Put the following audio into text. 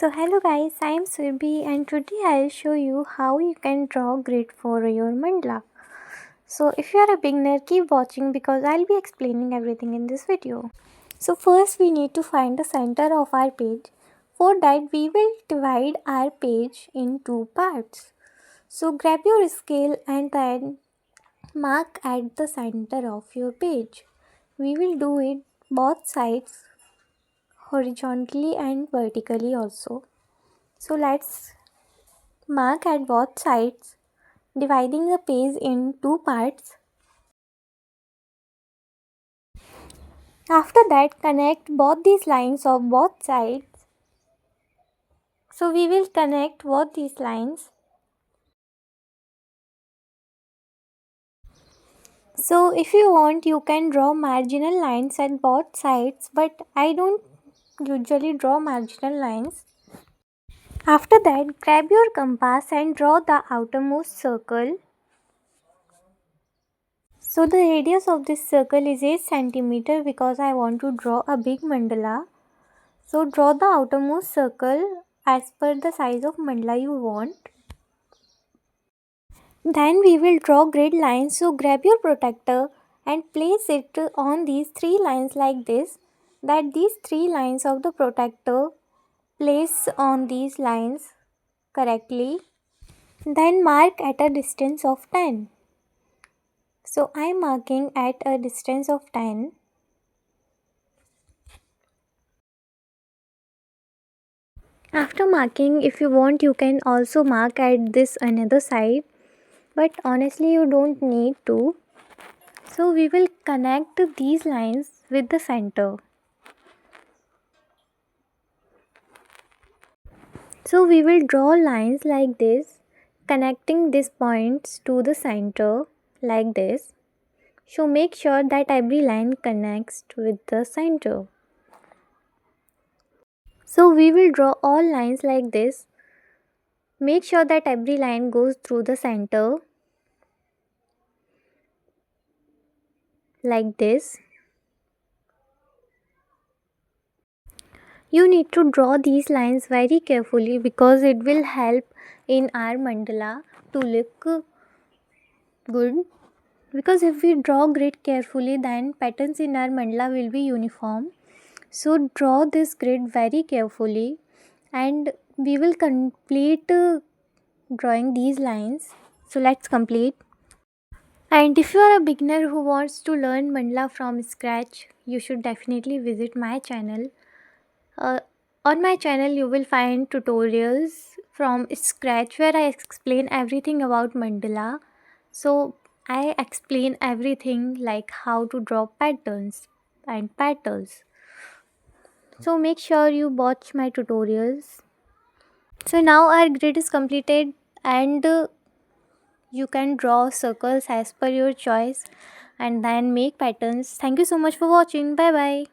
So hello guys, I am Surbhi and today I'll show you how you can draw grid for your mandala. So if you are a beginner, keep watching because I'll be explaining everything in this video. So first we need to find the center of our page. For that we will divide our page in two parts. So grab your scale and then mark at the center of your page. We will do it both sides, horizontally and vertically also. So let's mark at both sides, dividing the page in two parts. After that, connect both these lines of both sides. So we will connect both these lines. So if you want, you can draw marginal lines at both sides, but I don't usually draw marginal lines. After that, grab your compass and draw the outermost circle. So the radius of this circle is 8 cm because I want to draw a big mandala. So draw the outermost circle as per the size of mandala you want. Then we will draw grid lines. So grab your protector and place it on these three lines like this. That these three lines of the protector place on these lines correctly. Then mark at a distance of 10. So I am marking at a distance of 10. After marking, if you want, you can also mark at this another side, but honestly you don't need to. So we will connect these lines with the center. So we will draw lines like this, connecting these points to the center like this. So make sure that every line connects with the center. So we will draw all lines like this. Make sure that every line goes through the center like this. You need to draw these lines very carefully because it will help in our mandala to look good. Because if we draw grid carefully, then patterns in our mandala will be uniform. So draw this grid very carefully and we will complete drawing these lines. So let's complete. And if you are a beginner who wants to learn mandala from scratch, you should definitely visit my channel. Uh, on my channel, you will find tutorials from scratch where I explain everything about mandala. So I explain everything like how to draw patterns and petals. So make sure you watch my tutorials. So now our grid is completed and you can draw circles as per your choice and then make patterns. Thank you so much for watching. Bye bye.